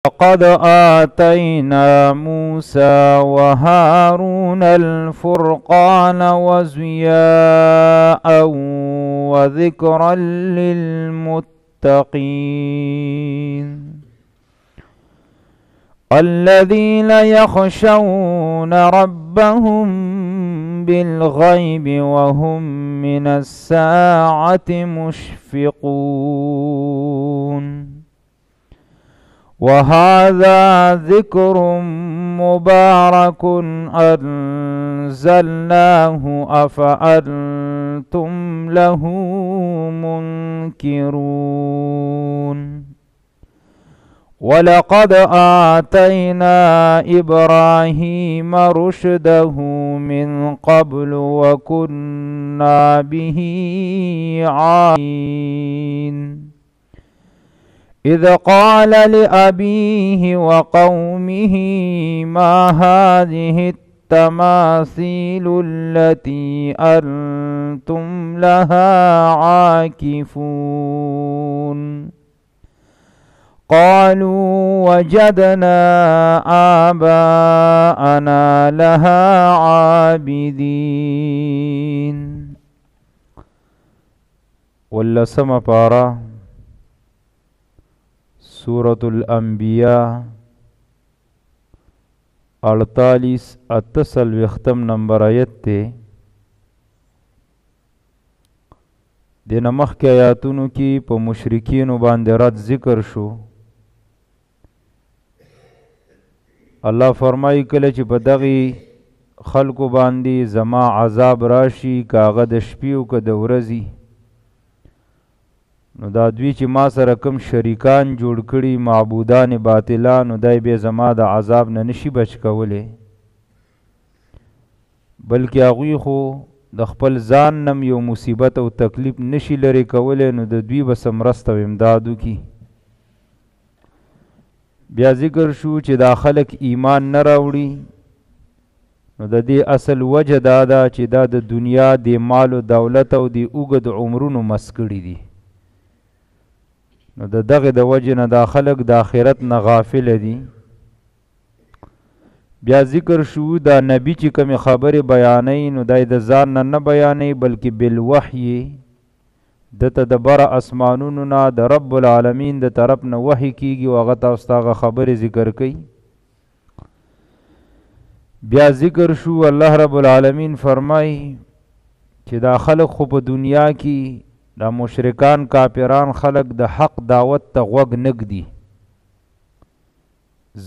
لقد آتينا موسى وهارون الفرقان وضياء وذكرا للمتقين الذين يخشون ربهم بالغيب وهم من الساعة مشفقون وهذا ذكر مبارك أنزلناه أفأنتم له منكرون ولقد آتينا إبراهيم رشده من قبل وكنا به عالمين إذ قال لأبيه وقومه ما هذه التماثيل التي أنتم لها عاكفون قالوا وجدنا آباءنا لها عابدين. واللسم پارا سورة الانبیاء 48 نمبر آیت تے دین مخی آیاتونو کی پا مشرکینو باندې رد ذکر شو. الله فرمائی کله چې په دغی خلقو باندې زما عذاب راشي کاغه د شپیو که د ورځی نو دا دوی چې ما سره کم شریکان جوړ کړي معبودان باطلان نو دای به زما د عذاب نه نشي بچ کولی بلکې هغوی خو د خپل ځان نم یو مصیبت او تکلیف نشي لري کولی نو د دوی به مرسته او امداد وکړي. بیا ذکر شو چې دا خلق ایمان نه راوړي نو د دې اصل وجه دا ده چې دا د دنیا د مال او دولت او د اوږد عمرونو مسکړي دي نو دغه د وجه نه دا خلق د آخرت نه غافل دي. بیا ذکر شو دا نبی چې کوم خبره بیانې نو دای د ځان نه بیانې بلکې بالوحی دته د بر اسمانونو نه د رب العالمین د طرف نه وحی کیږي او هغه تاسو ته خبره ذکر کوي. بیا ذکر شو الله رب العالمین فرمای چې دا خلق خو په دنیا کې دا مشرکان کافران خلق د حق دعوت ته غوږ نږدي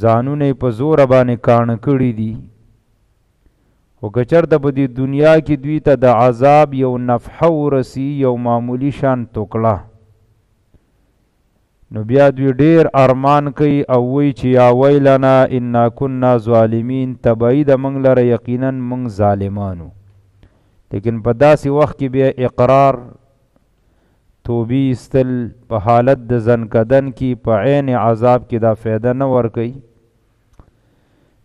ځانونه په زور باندې کاڼه کړي دي او که چېرته په دې دنیا کې دوی ته د عذاب یو نفحه ورسي یو معمولی شان ټوکړه نو بیا دوی ډیر ارمان کوي او وی چې یا ویلنا انا كنا ظالمین تبعی د موږ لره یقینا موږ ظالمانو. لیکن په داسې وخت کې بیا اقرار توبی استل په حالت د زنکدن کی په عین عذاب کی دا فایده نه ورکي.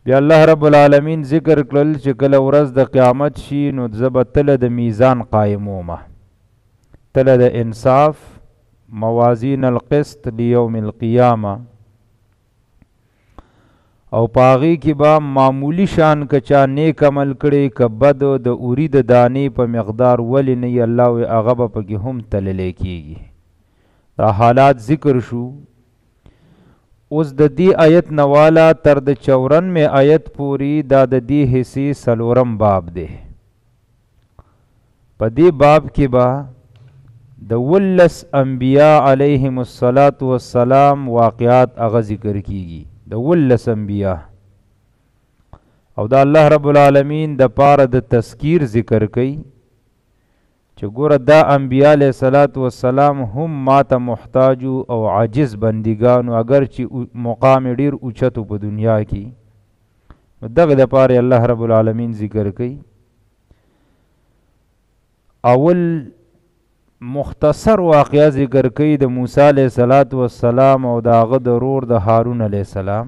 بیا الله رب العالمین ذکر کړل چې کله ورځ د قیامت شي نو زبه تله د میزان قائمومه تله د انصاف موازین القسط لیوم القیامه او پاغي کی با معمولی شان کچا نیک عمل کړي ک بد د اوری د دانی په مقدار ولی نه الله او هغه په کې هم تللې کیږي. دا حالات ذکر شو. اوس د دې آیت نوالا تر د 94 آیت پوری دا د دې حصے سلورم باب دی. په دې باب کې با د ولس انبیاء علیهم الصلاۃ والسلام واقعات هغه ذکر کیږي د ولس انبیاء او دا الله رب العالمین د پاره د تذکیر ذکر کوي چې ګوره دا انبیاء علیه الصلاۃ والسلام هم ماته محتاج او عاجز بندگان اگر چې مقام ډیر اوچت په دنیا کې دغه د پاره الله رب العالمین ذکر کوي. اول مختصر واقعہ ذکر کوي د موسی علیہ الصلوۃ والسلام او داغه ضرور د هارون علیہ السلام.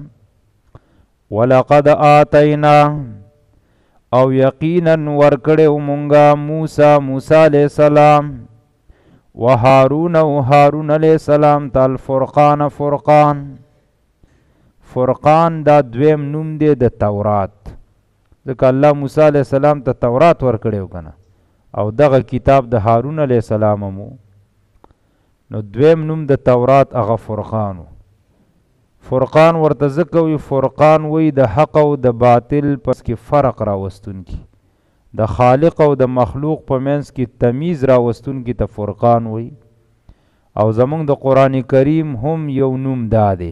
ولقد آتینا او یقینا ورکړو مونږه موسی علیہ السلام و هارون علیہ السلام تل فرقان فرقان دا دویم نوم دی د تورات، ځکه الله موسی علیه السلام ته تورات ورکړی کنه او دغه کتاب د هارون علیه السلام مو، نو دویم نوم د تورات هغه فرقانو. فرقان ورته ځکه وي، فرقان وی د حق او د باطل پس کې فرق راوستون کی، د خالق او د مخلوق په منځ کې تمیز راوستون کی ته فرقان وی. او زمونږ د قرآن کریم هم یو نوم دا دی،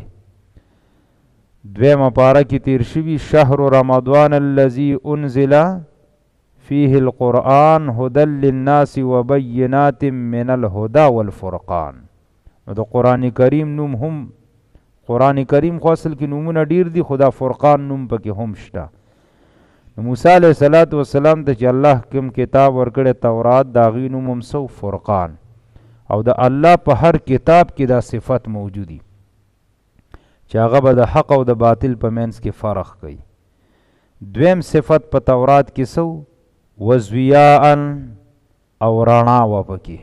دویمه پاره کې تیر شوي شهر رمضان الذي انزل فيه القرآن هدى للناس وبينات من الهدى والفرقان. نو د قرآن کریم نوم هم، قرآن کریم خو اصل کې نومونه ډیر دي، خدا فرقان نوم پکې هم شته. موسی علیه السلام ته چې الله کوم کتاب ورکړی تورات، د هغې نوم هم سو فرقان. او د الله په هر کتاب کې دا صفت موجودی چې هغه به د حق او د باطل په منځ کې فرق کوي. دویم صفت په تورات کې سو وضیاء او رڼا و پکې.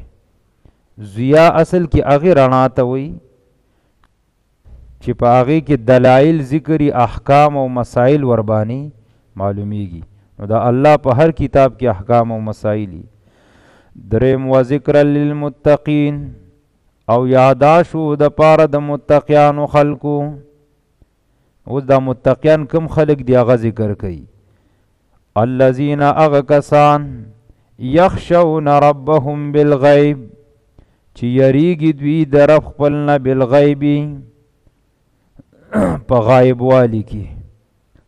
ضیاء اصل کې هغې رڼا ته وایي چې په هغې کې دلایل ذکري، احکام او مسائل وربانی معلومیږي. نو د الله په هر کتاب کې احکام او مسائل. دریم و ذکر للمتقین، او یاداشو د پاره د متقیانو خلقو. اوس دا متقیان کم خلق دی هغه ذکر کوي، الذین اغه کسان یخشون ربهم بالغیب چې یریږي دوی د رب خپل نه بالغیبی په غایب والی کې.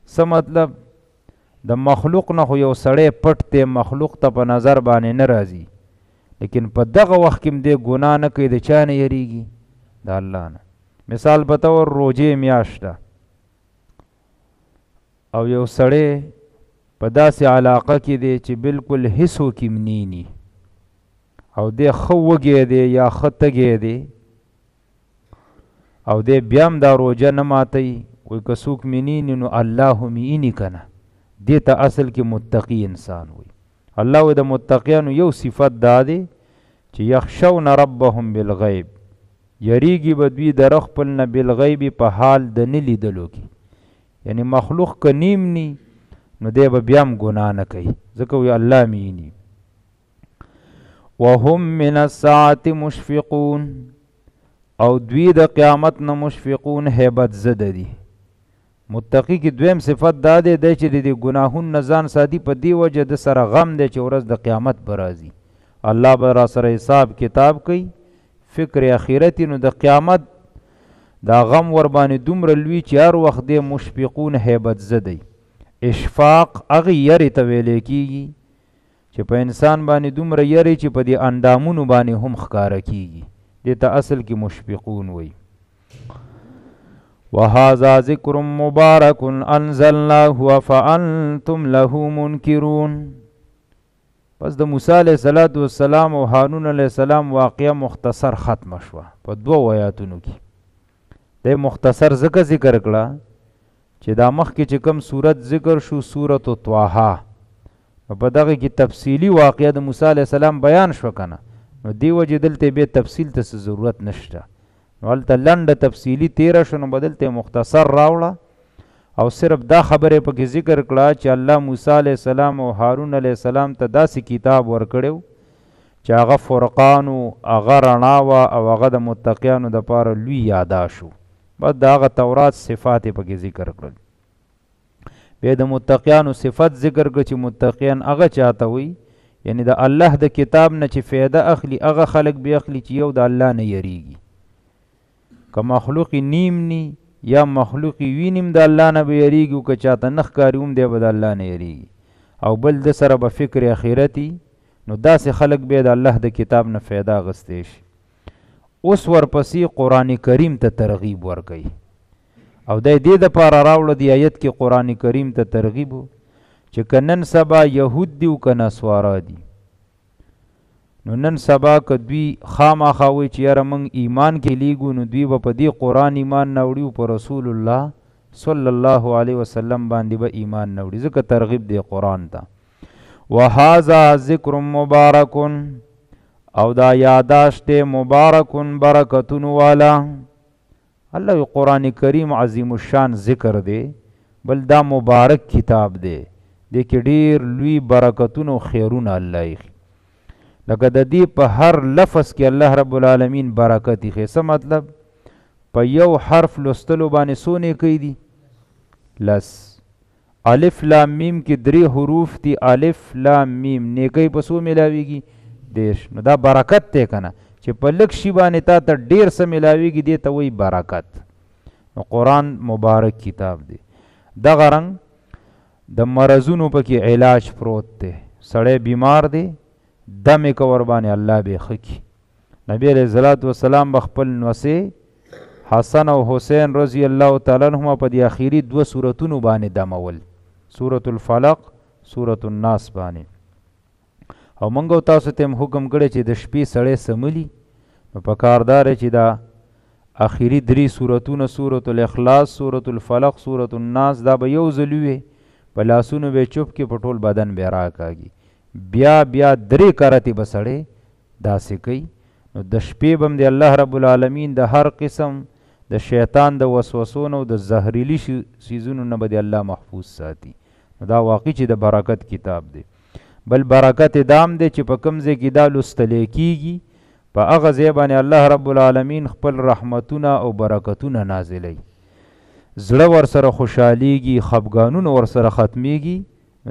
څه مطلب؟ د مخلوق نه خو یو سړی پټ دی، مخلوق ته په نظر باندې نه راځي، لیکن په دغه وخت کې هم دی ګناه نه کوي. د چا نه یریږي؟ د الله نه. مثال په طور روجې میاشت ده او یو سړی په داسې علاقه کې دی چې بالکل هیڅ وکیم نینی او دی ښه وږی دی یا ښه تږی دی او دی بیا هم دا روجه نه ماتوي، وایي که څوک مې نیني نو الله هم یې کنه. دې ته اصل کې متقی انسان وي. الله وایي د متقیانو یو صفت دا دی چې یخشون ربهم بالغیب، یریږي به دوی د رب خپل نه بالغیب په حال د نه لیدلو کې. یعنی مخلوق که نیم نی نو دی به بیا هم ګناه نه کوي، ځکه وایي الله مې ویني. وهم من الساعة مشفقون، او دوی د قیامت نه مشفقون، هیبت زده دي. متقی کی دویم صفت دا دی چې د ګناهونو نه ځان ساتي، په دې وجه د سره غم دی چې ورځ د قیامت به راځي، الله به را سره حساب کتاب کوي، فکر اخرتی. نو د قیامت دا غم ور باندې دومره لوی چې هر وخت دی مشفقون، هیبت زده. اشفاق هغې یرې ته ویلی کېږي چې په انسان باندې دومره یرې چې په دې اندامونو باندې هم ښکاره کېږي، دې ته اصل کې مشفقون وایي. وهذا ذکر مبارک انزلناه فانتم له منکرون. پس د موسی علیه السلام او هارون علیه السلام واقعه مختصر ختم شوه په دوه آیاتونو کې. د مختصر ذکر کړه چې دا مخکې چې کوم صورت ذکر شو، سورۃ طه، په دغه کې تفصیلی واقعه د موسی علیه السلام بیان شو کنه. نو دی وجه دلته به تفصیل ته ضرورت نشته، نو هلته لنډه تفصیلی تیره شو، نو بدلته مختصر راوړه او صرف دا خبره پکې ذکر کړه چې الله موسی علیه السلام او هارون علیه السلام ته داسې کتاب ورکړو چې هغه فرقان او هغه رڼا وه او هغه د متقیانو دپاره لوی یاداشو. بس د هغه تورات صفات یې پکې ذکر کړل. بیا د متقیانو صفت ذکر کړه چې متقیان هغه چاته وي، یعنی د الله د کتاب نه چې فایده اخلي، هغه خلق به اخلي چې یو د الله نه یریږي. که مخلوق نیم نی یا مخلوق وینیم د الله نه به یریږي، او که چاته نه ښکاري هم دی به د الله نه یریږي، او بل د سره به فکر اخرتي. نو داسې خلق به د الله د کتاب نه فایده اخیستی شي. اوس ورپسې قرآن کریم ته ترغیب ورکوي، او د دې دپاره راوړه د آیت کې قرآن کریم ته ترغیب چې که نن سبا یهود دي او که نسوارا دي، نو نن سبا که دوی خامخا وایي چې یاره موږ ایمان کې لیږو، نو دوی به په دې قرآن ایمان نه وړي او په رسول الله صلی الله علیه وسلم باندې به ایمان نه وړي، ځکه ترغیب دی قرآن ته. وهذا ذکر مبارک، او دا یاداشت مبارکن برکتون والا، الله قرآن کریم عظیم الشان ذکر دی، بل دا مبارک کتاب دی، دی کې ډیر لوی برکتونه او خیرونه الله یې لکه د دې په هر لفظ کې الله رب العالمین برکت یې څه مطلب په یو حرف لوستلو باندې سونه کوي دي لس. الف لام میم کې 3 حروف دي، الف لام میم نیکی په سو ملاویږي دیش. نو دا برکت ته کنه چې په لک شی باندې تا ته ډیر څه ملاویږي دی ته وی برکت. نو قرآن مبارک کتاب دی. دغه رنګ د مرضونو پکې علاج پروت دی، سړی بیمار دی دمې کور باندې الله به خکی. نبی علیہ الصلوۃ والسلام بخپل نوسه حسن او حسین رضی الله تعالی عنہما په دې اخیری 2 سورتونو باندې دمول، سورۃ الفلق، سورۃ الناس باندې. او منګو تاسو ته حکم کړی چې د شپې سړی سملی نو په کاردار چې دا اخیری 3 سورتونه، سورۃ الاخلاص، سورۃ الفلق، سورۃ الناس، دا به یو ځلوي په لاسونو به چوپ کې پټول بدن به راکاږي، بیا 3 کرتی بسړې داسې کوي. نو د شپې بم دی الله رب العالمین د هر قسم د شیطان د وسوسونو او د زهريلي سيزونو نه به الله محفوظ ساتي. دا واقعي چې د برکت کتاب دی. بل برکت دام دی چې په کوم ځای کې دا لوستل کېږي په هغه ځای باندې الله رب العالمین خپل رحمتونه او برکتونه نازلوي، زړه ورسره خوشحالیږي، خفګانونه ورسره ختمیږي.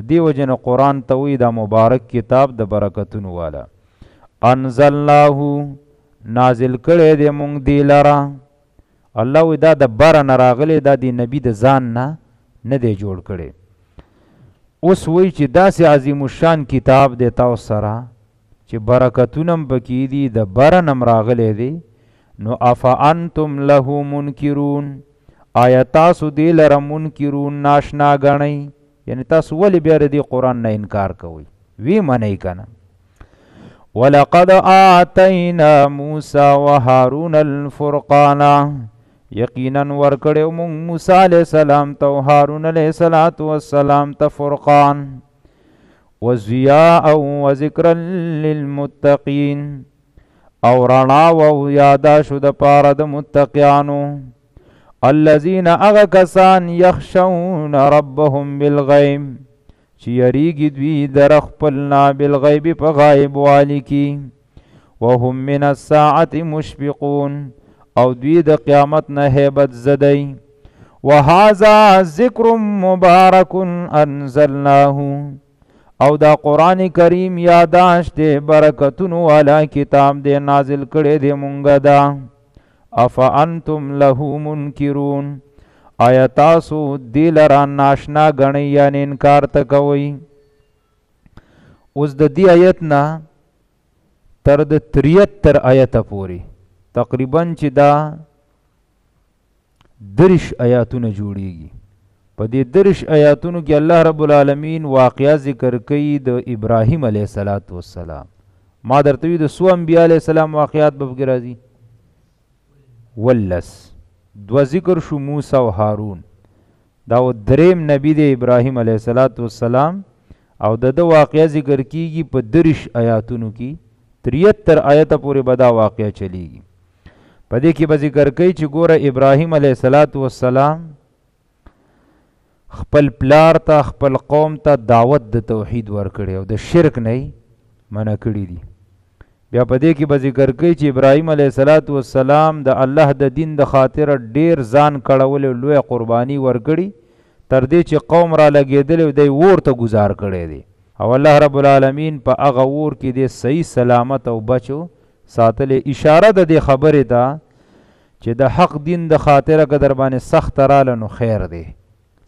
دی وجنه قرآن ته وی دا مبارک کتاب د برکتونو والا. انزلناه نازل کړی دی مونږ دی لره. الله وی دا د بره نه راغلی، دا د نبی د ځان نه دی جوړ کړی. اوس وی چې داسې عظیم الشان کتاب دی تاسو سره چې برکتونه هم پکې دي، د بره نه راغلی دی. نو افانتم له منکرون، آیا تاسو دی لره منکرون ناشنا ګڼئ، یعنی تاسو ولې بیا د قرآن نه انکار کوئ؟ وی منئ کنه. ولقد آتینا موسی وهارون الفرقان، یقینا ورکړو موږ موسی علیہ السلام ته او هارون علیہ السلام ته فرقان، وضیاء وذکرا للمتقین، او رڼا او یاداشو د پاره د متقیانو. الذین اغا کسان یخشون ربهم بالغیب، چې یریږي دوی در خپلنا بالغیب په غایب والی کی. وهم من الساعة مشفقون، او دوی د قیامت نه هیبت زدی. وهذا ذکر مبارک انزلناه، او دا قرآن کریم یاداشت دی برکتونو والا کتاب دی نازل کړی دی مونږه دا. افانتم له منکرون، آیا تاسو دی لرا ناشنا ګڼئ یعنی انکار ته کوئ. اوس د دې آیت نه تر د 73 آیت پورې تقریبا چې دا 30 آیاتونه جوړیږي. په دې 30 آیاتونو کې الله رب العالمین واقعا ذکر کوي د ابراهیم علیه السلام. ما درته وی د سو انبیاء علیه السلام واقعات به وګورئ راځي. ولس 2 ذکر شو موسی او هارون، دا و دریم نبی دی ابراهیم علیه السلام، او د واقعا ذکر کیږي په 30 آیاتونو کې. 73 آیت پورې به دا واقعا چلیږي. په دې کې به ذکر کوي چې ګوره ابراهیم علیه السلام خپل پلار ته خپل قوم ته دعوت د توحید ورکړي او د شرک نه منع کړي دي. بیا په دې کې به ذکر کوي چې ابراهیم علیه السلام د الله د دین د خاطر ډیر ځان کړول او لوی قرباني ورکړي، تر دې چې قوم را لګېدل او دی ورته گزار کړي دي. او الله رب العالمین په هغه ور کې د صحیح سلامت او بچو ساتل. اشاره د دې خبرې ته چې د حق دین د خاطر که در باندې سخت رااله نو خیر دی،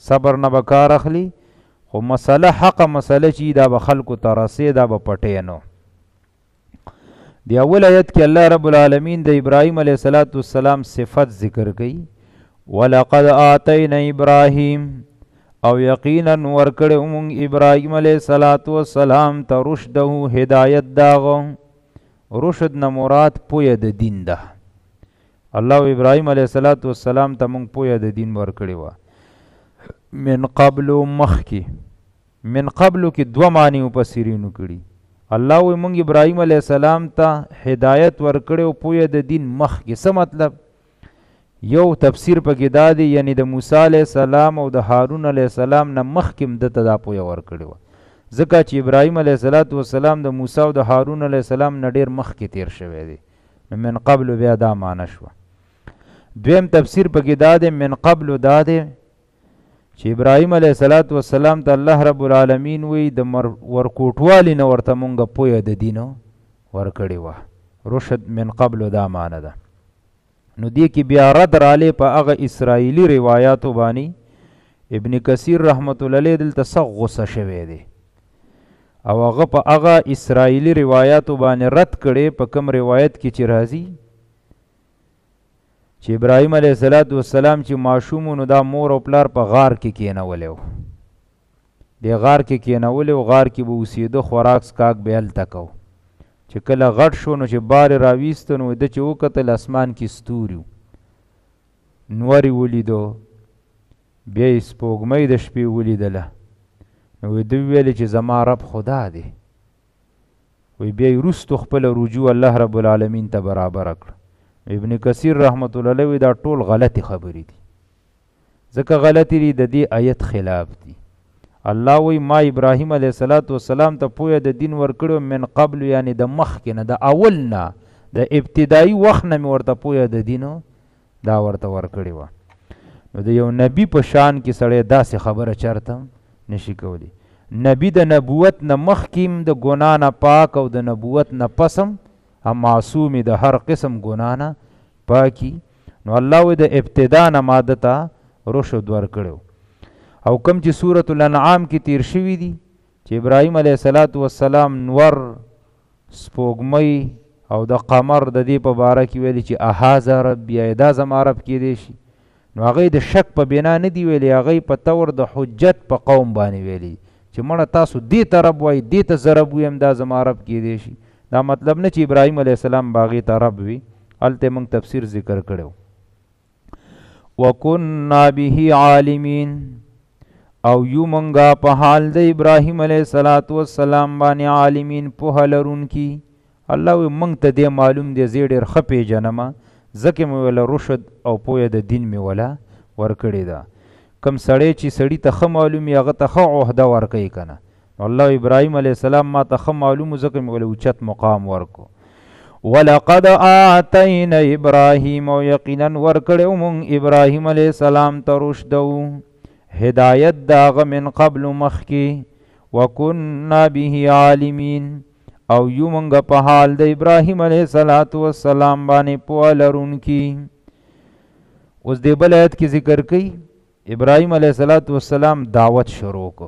صبر نه به کار اخلي، خو مسله حق مسله چې دا به خلکو ته رسې دا به پټې نو. دی اول آیت کې الله رب العالمین د ابراهیم علیه السلام صفت ذکر کړي. ولقد آتینا ابراهیم، او یقینا ورکړو موږ ابراهیم علیه السلام ته رشده هدایت داغو. رشد نه مراد پوهه د دین ده. الله ابراهیم علیه السلام ته موږ پوهه د دین ورکړي و. من قبل مخکی، من قبل کې 2 معنی مفسرینو کړي. الله وی مونږ ابراهیم علیه السلام ته هدایت ورکړو پوهه د دین مخ کې. څه مطلب؟ یو تفسیر پکې دا دی یعنی د موسی علیه السلام او د هارون علیه السلام نه مخکې دته دا پویه ورکړې وه، ځکه چې ابراهیم علیه السلام د موسی او د هارون علیه السلام نه ډېر مخکې تیر شوی دی، نو من قبل بیا دا معنی شوه. دویم تفسیر پکې دا دی من قبل دا دی چې ابراهیم علیه السلام ته الله رب العالمین وی د ورکوټوالي نه ورته مونږ پویه د دینو ورکړې وه، رشد من قبل دا معنی ده. نو دې کې بیا رد رالی په هغه اسرائیلي روایاتو باندې ابن کثیر رحمت الله علیه دلته سخت غصه شوی دی او هغه په هغه اسرائیلي روایاتو باندې رد کړي په کوم روایت کې چې راځي چې ابراهیم علیه السلام چې ماشوم نو دا مور او پلار په غار کې کېنولی و، دې غار کې کېنولی و، غار کې به اوسېده، خوراک سکاک به هلته کو. چې کله غټ شو نو چې بار راویسته نو ده چې وکتل اسمان کې ستوري نورې ولیدو، بیا یې سپوږمۍ د شپې ولیدله، نو ده ویلې چې زما رب خدا دی. وی بیا یې وروستو خپله رجوع الله رب العالمین ته برابره کړه. ابن کثیر رحمت الله علیه دا ټول غلطی خبرې دي، ځکه غلطی دي د دې آیت خلاف دي. الله وی ما ابراهیم علیه السلام ته پویه د دین ورکړو من قبل، یعنی د مخکې نه، د اول نه، د ابتدایي وخت نه مې ورته پویه د دینو دا ورته ورکړې وه. نو د یو نبی په شان کې سړی داسې خبره چرته نشي کولی. نبی د نبوت نه مخکې د ګناه نه پاک او د نبوت نه پسم معصومی د هر قسم ګناه نه پاکی. نو الله وی د ابتدا نه ماده ته رشد ورکړو. او کم چې سورة الانعام کې تیر شوي دي چې ابراهیم علیه السلام نور سپوږمۍ او د قمر د دې په باره کې ویلي چې اهذا ربی، دا زما رب کېدی شي، نو هغوی د شک په بنا نه دی ویلي، هغوی په طور د حجت په قوم باندې ویلي چې مړه تاسو دې ته رب وایي، دې ته زه رب ویم، دا زما رب کېدی شي. دا مطلب نه چې ابراهیم علیه السلام باغې ته رب وي، هلته موږ تفسیر ذکر کړو. وکنا به عالمین، او یو منگا په حال د ابراهیم علیه السلام باندې عالمین پوهه لرونکي. الله وی منږ ته دې معلوم دی، زه ډېر ښه پېژنمه، ځکه مې وله رشد او پویه د دین مې وله ورکړې ده. کم سړی چې سړي ته ښه معلوم وي هغه ته ښه عهده ورکوي که نه. الله ابراهیم علیه السلام ما ته ښه معلوم و، ځکه مې وله اوچت مقام ورکو. ولقد آتینا ابراهیم، او یقینا ورکړی مونږ ابراهیم علیه السلام ته رشدو هدایت داغه من قبل مخکی. وکنا به عالمین، او یو منگا په حال د ابراهیم علیه السلام باندې پوهه لرونکي. اوس دې بل آیت کې ذکر کوي ابراهیم علیه السلام دعوت شروع کو.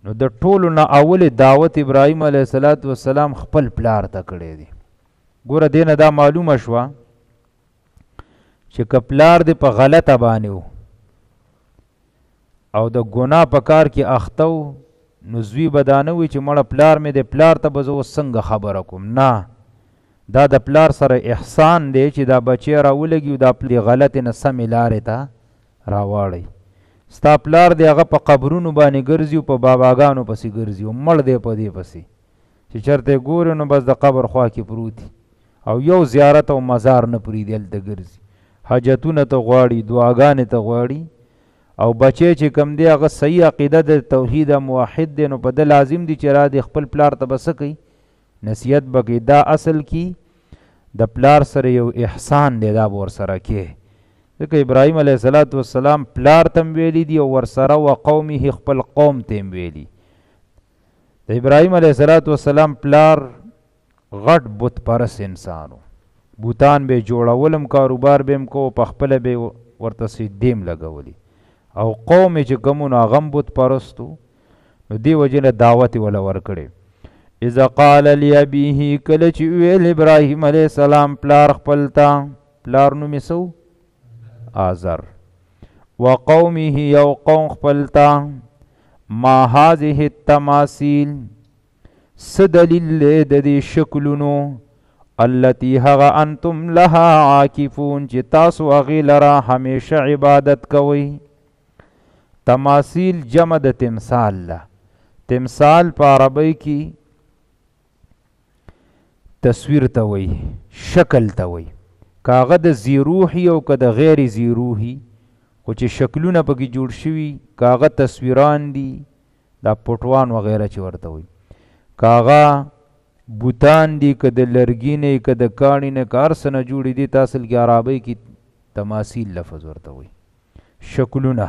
نو د ټولو نه اول دعوت ابراهیم علیه السلام خپل پلار ته کړی دی. ګوره دې نه دا معلومه شوه چې که پلار دې په غلطه باندې و او د ګناه په کار کې اخته و، نو زوی به دا نه وي چې مړه پلار مې دی، پلار ته به زه اوس څنګه خبره کوم. نه، دا د پلار سره احسان دی چې دا بچی راولګي او دا غلطې نه سمې لارې ته راواړئ. ستا پلار دی هغه په قبرونو باندې ګرځي او په باباګانو پسې ګرځي او مړ دی په دې پسې چې چېرته یې ګورې نو بس د قبر خوا کې پروت او یو زیارت او مزار نه پرېږدي، هلته ګرځي، حاجتونه ته غواړي، دعاګانې ته غواړي. او بچی چې کم دی هغه صحیح عقیده د توحید موحد دی، نو په ده لازم دی چې را دی خپل پلار ته به څه کوي، نصیحت به کوي. دا اصل کې د پلار سره یو احسان دی، دا به ورسره کې. ځکه ابراهیم علیه السلام پلار ته هم ویلي دي او ورسره و قومه خپل قوم ته هم ویلي. د ابراهیم علیه السلام پلار غټ بت پرست انسان و، بوتان به جوړولم، کاروبار به هم کو، په خپله به ورته سجدې لګولي، او قوم چې کومو هغه هم بت پرستو. نو دې وجې نه دعوت یې وله ورکړی. اذا قال لابیه، کله چې ویل ابراهیم علیه السلام پلار خپل ته، پلار نوم یې څه آزر، وقومه یو قوم خپل ته، ما هذه التماثیل، څه دلیل دی د دې شکلونو، التي هغه انتم لها عاکفون چې تاسو هغې لره همیشه عبادت کوئ. تماثیل جمع د تمثال ده. تمثال په عربی کې تصویر ته وایي، شکل ته وایي. کاغه د زیروحي او که د غیر زیروحي، خو چې شکلونه پکې جوړ شوي، کاغه تصویران دي، دا پټوان وغیره چې ورته وي، کاغه بوتان دي، که د لرګي نه که د کاڼي نه که هر څه نه جوړې دي، ته اصل کې عربۍ کې تماثیل لفظ ورته وي، شکلونه.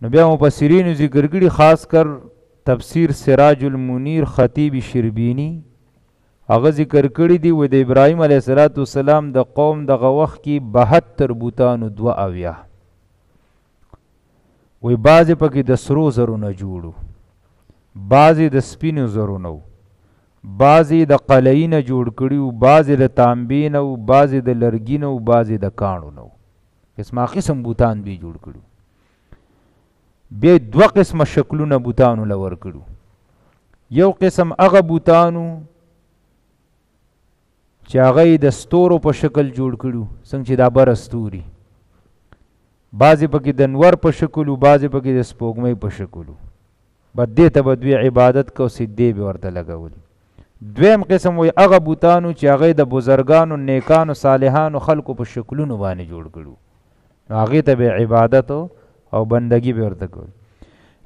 نو بیا مفسرینو ذکر کړي، خاص کر تفسیر سراج المنیر خطیب شربینی هغه ذکر کړي دي، و د ابراهیم علیه السلام د قوم دغه وخت کې 72 بوتانو 72، وی بعضې پکې د سرو زرو نه جوړو، بعضې د سپینو زرو نه و، بعضې د قلعي نه جوړ کړي و، بعضې د تانبې نه و، بعضې د لرګي نه و، بعضې د کاڼو نه و، قسمه قسم بوتان به جوړ کړو. بیا 2 قسمه شکلونه بوتانو له ورکړو. یو قسم هغه بوتانو چې هغه یې د ستورو په شکل جوړ کړو، څنګه چې دا بره ستوري، بعضې پکې د نور په شکل و، بعضې پکې د سپوږمۍ په شکل و، بس دې ته به دوی عبادت کو، سجدې به ورته لګولي. دویم قسم وایي هغه بوتانو چې هغه د بزرګانو، نیکانو، صالحانو خلکو په شکلونو باندې جوړ کړو، نو هغې ته به عبادت او بندگی به ورته کول.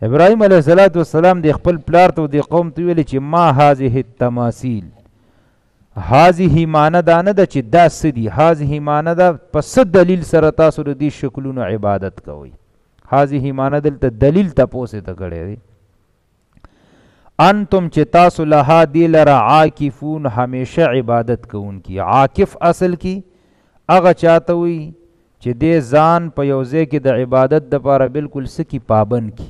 ابراهیم علیه السلام د خپل پلار ته او د قوم ته ویلي چې ما هذه التماثیل، هذه معنی دا نه ده چې دا څه دي، هذه معنی ده په څه دلیل سره تاسو د دې شکلونو عبادت کوئ. هذه معنی دلته دلیل تپوس ته کړی دی. انتم چې تاسو لها دی لره عاکفون، همیشه عبادت کوونکي. عاکف اصل کې هغه چاته وي چې دې ځان په یو ځای کې د عبادت دپاره بلکل څه کې پابند کی.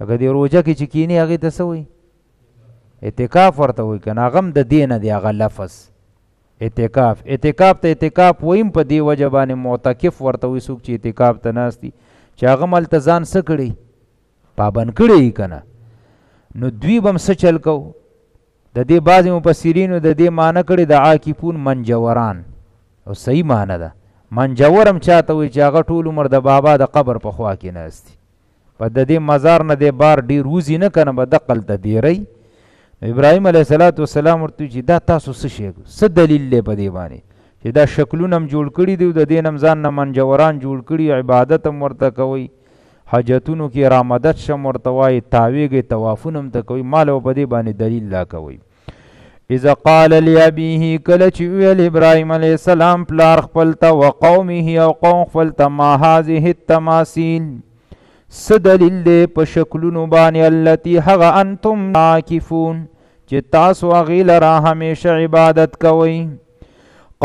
لکه دې روژه کې چې کینی هغې ته څه وایي؟ اعتکاف ورته وایي که نه، هغه هم د دې نه دی هغه لفظ اعتکاف. اعتکاف ته اعتکاف وایي په دې وجه باندې معتکف ورته وایي څوک چې اعتکاف ته ناست دي، چې هغه هم هلته ځان څه کړی؟ پابند کړی که نه. نو دوی به هم څه چل کو؟ د دې بعضې مفسرینو د دې معنی کړی د عاکفون منجوران، او صحیح معنی ده. منجور هم چاته وایي چې هغه ټول عمر د بابا د قبر په خوا کې ناست دي، په د دې مزار نه دی بار ډېر وځي نه که نه به دقل ته دیری. ابراهیم علیه السلام ورته چې دا تاسو څه شی، څه دلیل دی په دې باندې چې دا شکلونه هم جوړ کړي دي، د دې نه هم ځان نه منجوران جوړ کړي، عبادت هم ورته کوئ، حاجتونو کې رامدد شم ورته وایي، تاویږئ، طوافونه هم ته کوئ، مال او په دې باندې دلیل لا کوئ. اذا قال لابیه، کله چې ویل ابراهیم علیه السلام پلار خپل ته، وقومه او قوم خپل ته، ما هذه التماثیل، څه دلیل دی په شکلونو باندې، التي هغه انتم عاکفون چې تاسو هغې لره همیشه عبادت کوئ.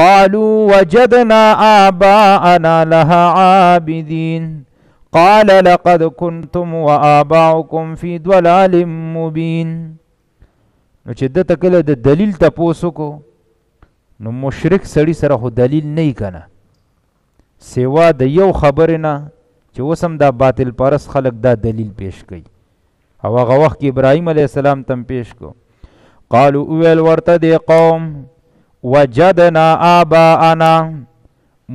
قالوا وجدنا آباءنا لها عابدین، قال لقد كنتم وآباؤكم في ضلال مبين. نو چې دته کله د دلیل تپوس وکړو، نو مشرک سړي سره خو دلیل نه وي که نه، سوا د یو خبرې نه چې اوس هم دا باطل پرست خلک دا دلیل پیش کوي، او هغه وخت کې ابراهیم علیه السلام تم پیش کو. قالو اویل ورته دی قوم، وجدنا آباءنا،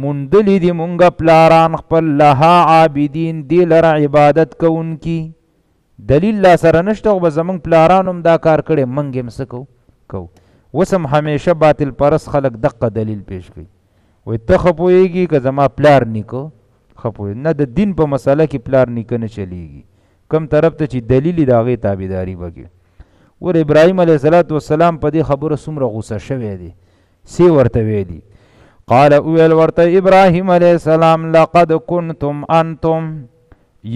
مندلی دی مونږه پلاران خپل، لها عابدین، دی لره عبادت کوونکي. دلیل لا سره نشته، خو به زمونږ پلاران هم دا کار کړی، موږ هم څه کوو. اوس هم همیشه باطل پرست خلک دقه دلیل پیش کوي، وایي ته ښه پوهېږي که زما پلار نیکه ښه پوهېږي. نه، د دین په مسله کې پلار نیکه نه چلیږي، کم طرف ته چې دلیل د هغې تابعداري وکړي. ور ابراهیم علیه السلام په دې خبره څومره غوسه شوی دی، سی ورته ویلي. قال اویل ورته ابراهیم علیه السلام، لقد کنتم انتم،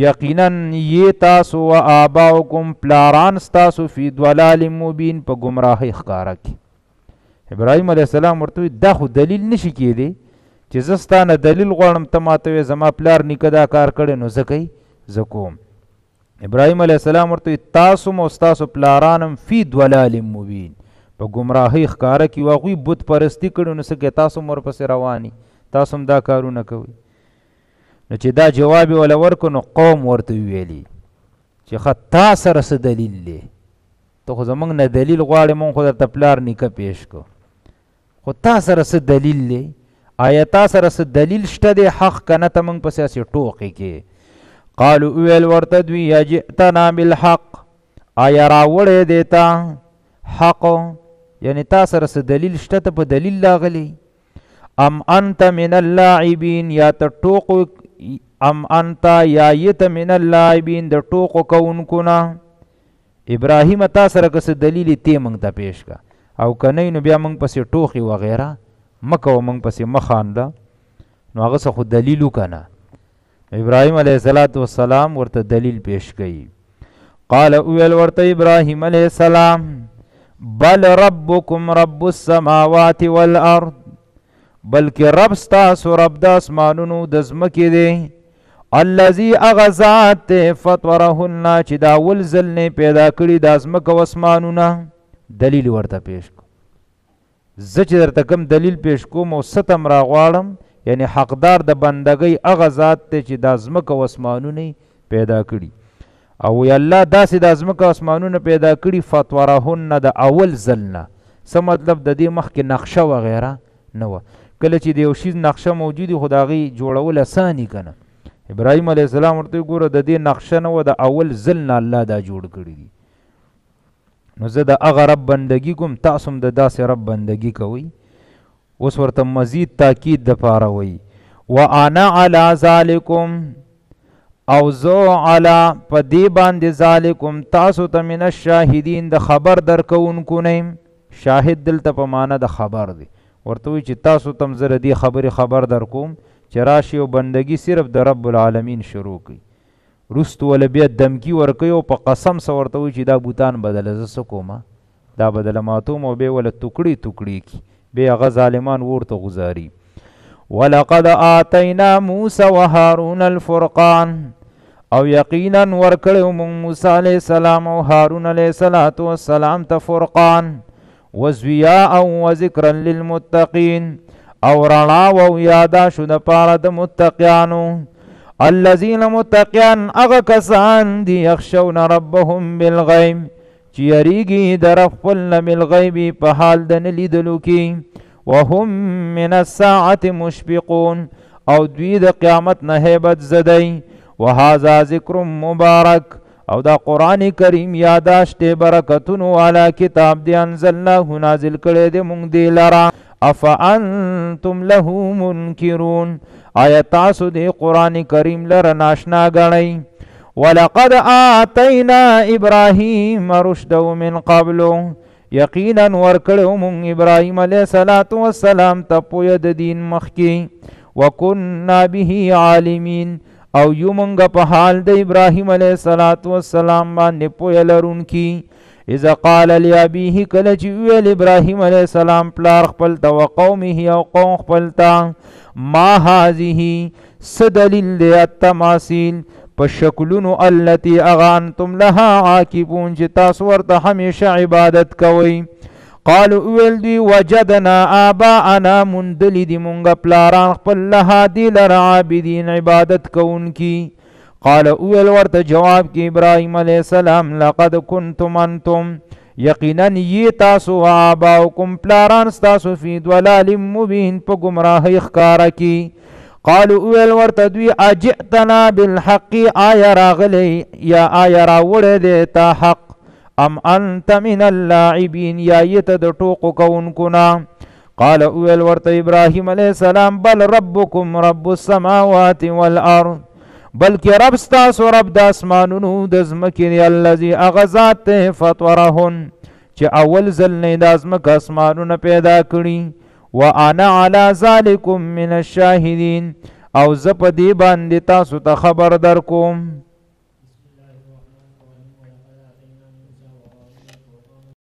یقینا یہ تاسو و آباؤکم، پلاران ستاسو، فی ضلال مبین، په گمراهی ښکاره کې. ابراهیم علیه السلام ورته دا خو دلیل نشي کېدی چې زه ستا نه دلیل غواړم، ته ماته وایې زما پلار نیکه دا کار کړی، نو زه کوي زه کوم. ابراهیم علیه السلام ورته تاسو هم او ستاسو پلاران هم فی ضلال مبین، په گمراهی ښکاره کې، هغوی بت پرستي کړي، نو څه کوي تاسو هم ورپسې رواني، تاسو هم دا کارونه کوئ. نو چې دا جواب یې وله ورکړو، نو قوم ورته ویلي چې ښه تا سره څه دلیل دی، ته خو زمونږ نه دلیل غواړې، مونږ خو درته پلار نیکه پیش کو، خو تا سره څه دلیل دی؟ آیا تا سره څه دلیل شته دی حق که نه؟ ته مونږ پسې هسې ټوقې کې. قالو اویل ورته دوی، یا جئتنا بالحق، آیا راوړی دی تا حق، یعنی تا سره څه دلیل شته، ته په دلیل راغلی. ام انت من اللاعبین یا ته ټوکو ام انت یا یت من اللاعبین د ټوکو کوونکو نه. ابراهیم تا سره کس دلیل تی مونږ ته پیش کا او کنه نو بیا مونږ پسې ټوخي وغیرہ مکه مونږ پسې مخانده نو هغه څه خو دلیل وکنه. ابراهیم علیه السلام ورته دلیل پیش کړي. قال اول ورته ابراهیم علیه السلام بل ربکم رب السماوات والارض بلکې رب ستاسو رب د اسمانونو د ځمکې دی. الذي اغذات فطرهن چې دا اول ځل نه پیدا کړي د ځمکه او اسمانونه. دلیل ورته پیش کو. زه چې درته کوم دلیل پیش کوم او ستم راغواړم یعنی حقدار د بندګۍ هغه ذات دی چې د ځمکه او اسمانونه پیدا کړي. او یا الله داسې د ځمکه او اسمانونه پیدا کړي فطرهن د اول ځل نه. څه مطلب د دې مخکې نقشه وغیره نه وه. کله چې د یو شي نقشه موجودي خو د هغې جوړول اساني که نه. ابراهیم علیه السلام ورته ګوره د دې نقشه نه وه د اول ځل نه الله دا جوړ کړي دي. نو زه د هغه رب بندګي کوم تاسو هم د داسې رب بندګي کوئ. اوس ورته مزید تاکید دپاره وایي وانا علی ذالکم او زه علی په دې باندې ذالکم تاسو ته من الشاهدین د خبر درکوونکو نه یم. شاهد دلته په معنا د خبر دی. ورته وایي چې تاسو ته هم زه د دې خبرې خبر در کوم چې راشي او بندګي صرف د رب العالمین شروع کړي. وروستو وله بیا دمکي ورکوي او په قسم سه ورته وایي چې دا بوتان بدله زه څه کومه دا بدله ماتوم او بیا وله توکړي توکړي کړي بیا هغه ظالمان ورته غذاري. ولقد آتینا موسی وهارون الفرقان او یقینا ورکړو موږ موسی علیه السلام او هارون علیه السلام ته فرقان وضیاء و ذکرا للمتقین او رڼا او یادا شو د پاره د متقیانو. الذین متقیان هغه کسان دي یخشون ربهم بالغیب چې یریږي د رب خپل نه بالغیب په حال د نه لیدلو کې. وهم من الساعة مشفقون او دوی د قیامت نه هیبت زدی. وهذا ذکر مبارک او دا قرآن کریم یاداشت برکتونو والا کتاب دی انزلناه نازل کړی دی مونږ دی لرا. افانتم له منکرون آیا تاسو دی قرآن کریم لره ناشنا ګڼئ. ولقد آتینا ابراهیم رشده من قبل یقینا ورکړو مونږ ابراهیم علیه السلام ته پویه د دین مخکې. وکنا به عالمین او یو مونږ په حال د ابراهیم علیه السلام باندې پویه لرونکي. اذا قال لابیه کله چې ویل ابراهیم علیه السلام پلار خپل ته وقومه او قوم خپل ته ما هذه څه دلیل دی التماثیل په شکلونو التي اغا انتم لها عاکفون چې تاسو ورته همیشه عبادت کوئ. قالو ویل دوی وجدنا آباءنا مندلی دی مونږ پلاران خپل لها دی لره عابدین عبادت کوونکي. قال اول ورته جواب کی ابراهیم علیه السلام لقد کنتم انتم یقینا یی تاسو آباؤکم پلاران ستاسو فی ضلال مبین په گمراهی ښکاره کی. قالو اول ورته دوی اجئتنا بالحق آیا راغلی یا آیا راوړی دی تا حق ام انت من اللاعبین یا یت د ټوکو کوونکو نه. قال اول ورته ابراهیم علیه السلام بل ربکم رب السماوات والارض بلکې رب ستاسو رب د اسمانونو د ځمکې دی. الذي هغه ذات دی فطرهن چې اول ځل نه د ځمکه اسمانونه پیدا کړي. وانا علی ذلکم من الشاهدین او زه په دې باندې تاسو ته خبر در کوم